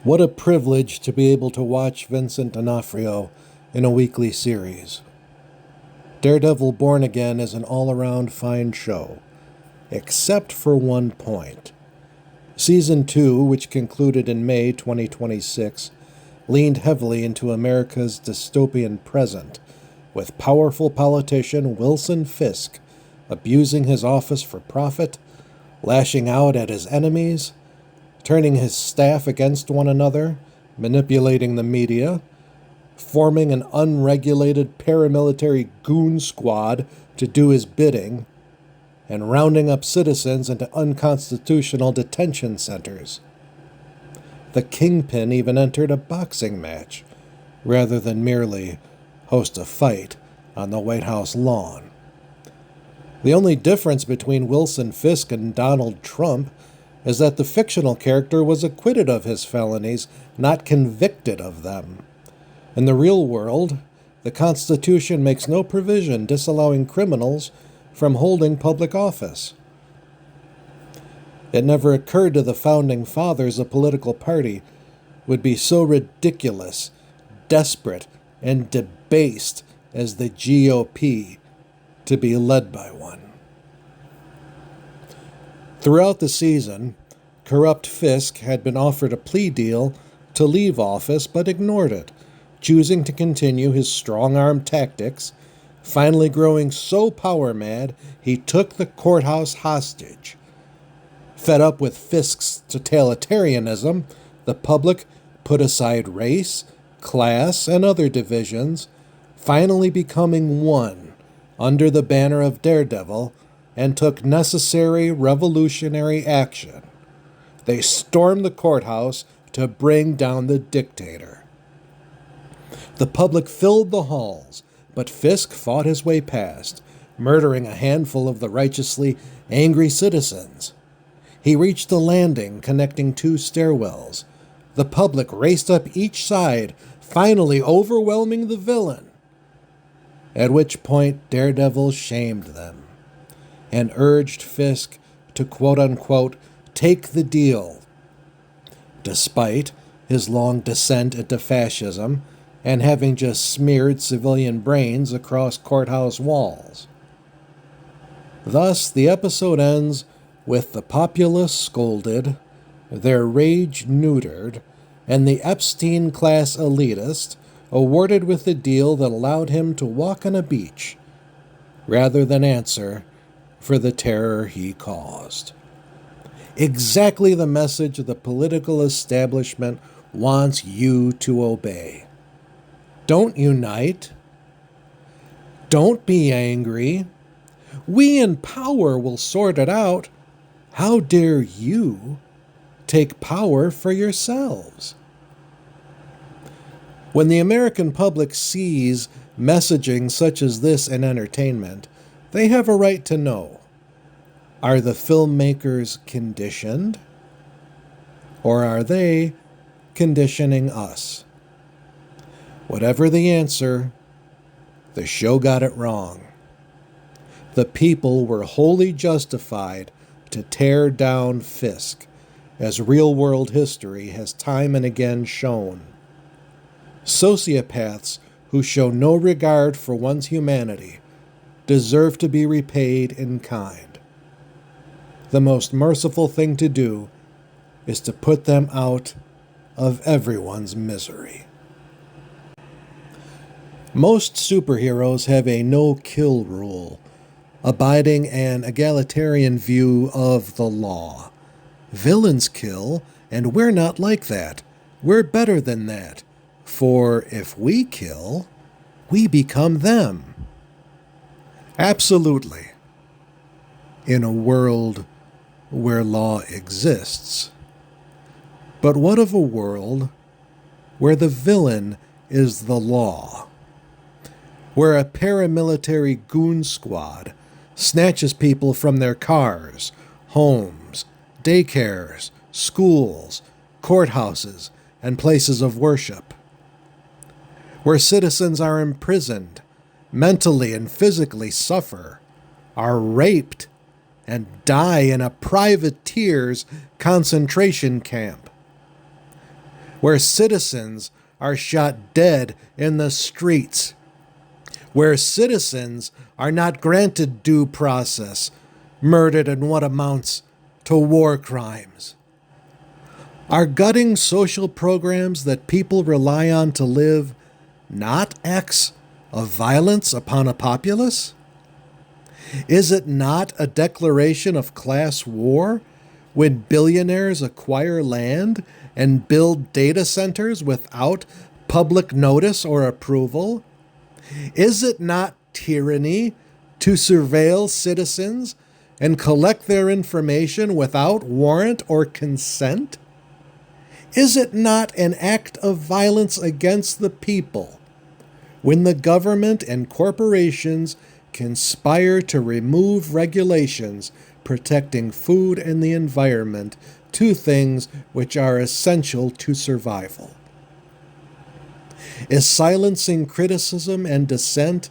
What a privilege to be able to watch Vincent D'Onofrio in a weekly series. Daredevil Born Again is an all-around fine show, except for one point. Season 2, which concluded in May 2026, leaned heavily into America's dystopian present, with powerful politician Wilson Fisk abusing his office for profit, lashing out at his enemies, turning his staff against one another, manipulating the media, forming an unregulated paramilitary goon squad to do his bidding, and rounding up citizens into unconstitutional detention centers. The Kingpin even entered a boxing match, rather than merely host a fight on the White House lawn. The only difference between Wilson Fisk and Donald Trump is that the fictional character was acquitted of his felonies, not convicted of them. In the real world, the Constitution makes no provision disallowing criminals from holding public office. It never occurred to the Founding Fathers a political party would be so ridiculous, desperate, and debased as the GOP to be led by one. Throughout the season, corrupt Fisk had been offered a plea deal to leave office but ignored it, choosing to continue his strong-arm tactics, finally growing so power-mad he took the courthouse hostage. Fed up with Fisk's totalitarianism, the public put aside race, class, and other divisions, finally becoming one under the banner of Daredevil, and took necessary revolutionary action. They stormed the courthouse to bring down the dictator. The public filled the halls, but Fisk fought his way past, murdering a handful of the righteously angry citizens. He reached the landing connecting two stairwells. The public raced up each side, finally overwhelming the villain. At which point Daredevil shamed them and urged Fisk to quote-unquote take the deal, despite his long descent into fascism and having just smeared civilian brains across courthouse walls. Thus, the episode ends with the populace scolded, their rage neutered, and the Epstein-class elitist awarded with a deal that allowed him to walk on a beach, rather than answer for the terror he caused. Exactly the message the political establishment wants you to obey. Don't unite. Don't be angry. We in power will sort it out. How dare you take power for yourselves? When the American public sees messaging such as this in entertainment, they have a right to know. Are the filmmakers conditioned? Or are they conditioning us? Whatever the answer, the show got it wrong. The people were wholly justified to tear down Fisk, as real-world history has time and again shown. Sociopaths who show no regard for one's humanity deserve to be repaid in kind. The most merciful thing to do is to put them out of everyone's misery. Most superheroes have a no-kill rule, abiding an egalitarian view of the law. Villains kill, and we're not like that. We're better than that. For if we kill, we become them. Absolutely. In a world where law exists. But what of a world where the villain is the law? Where a paramilitary goon squad snatches people from their cars, homes, daycares, schools, courthouses, and places of worship. Where citizens are imprisoned, mentally and physically suffer, are raped, and die in a privateer's concentration camp. where citizens are shot dead in the streets, where citizens are not granted due process, murdered in what amounts to war crimes? Are gutting social programs that people rely on to live not acts of violence upon a populace? Is it not a declaration of class war when billionaires acquire land and build data centers without public notice or approval? Is it not tyranny to surveil citizens and collect their information without warrant or consent? Is it not an act of violence against the people when the government and corporations conspire to remove regulations protecting food and the environment, two things which are essential to survival? Is silencing criticism and dissent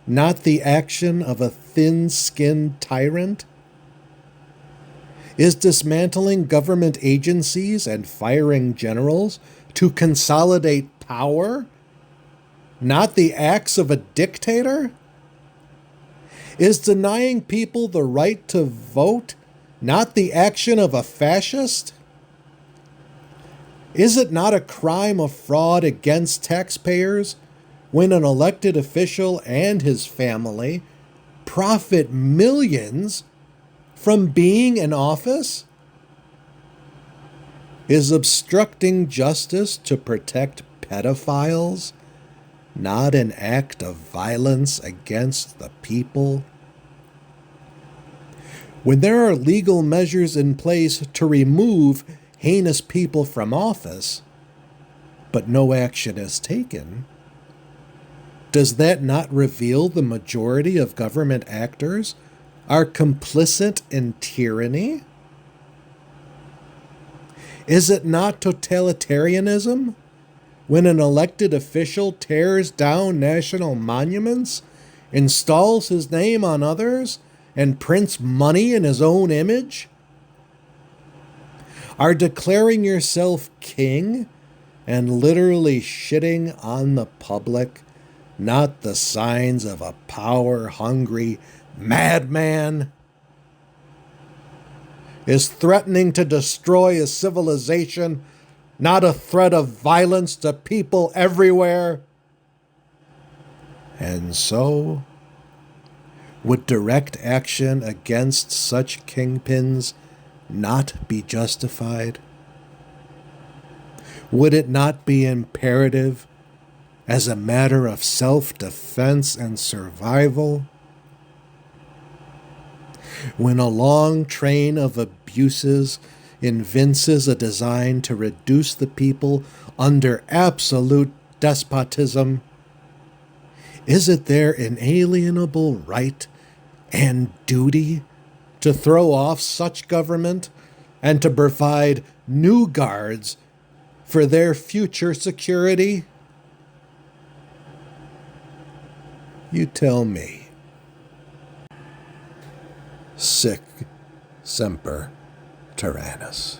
not the action of a thin-skinned tyrant? Is dismantling government agencies and firing generals to consolidate power not the acts of a dictator? Is denying people the right to vote not the action of a fascist? Is it not a crime of fraud against taxpayers when an elected official and his family profit millions from being in office? Is obstructing justice to protect pedophiles not an act of violence against the people? When there are legal measures in place to remove heinous people from office, but no action is taken, does that not reveal the majority of government actors are complicit in tyranny? Is it not totalitarianism when an elected official tears down national monuments, installs his name on others, and prints money in his own image? Are declaring yourself king and literally shitting on the public not the signs of a power-hungry madman? Is threatening to destroy a civilization not a threat of violence to people everywhere? And so, would direct action against such kingpins not be justified? Would it not be imperative as a matter of self-defense and survival? When a long train of abuses evinces a design to reduce the people under absolute despotism, is it their inalienable right and duty to throw off such government and to provide new guards for their future security? You tell me. Sic semper tyrannis.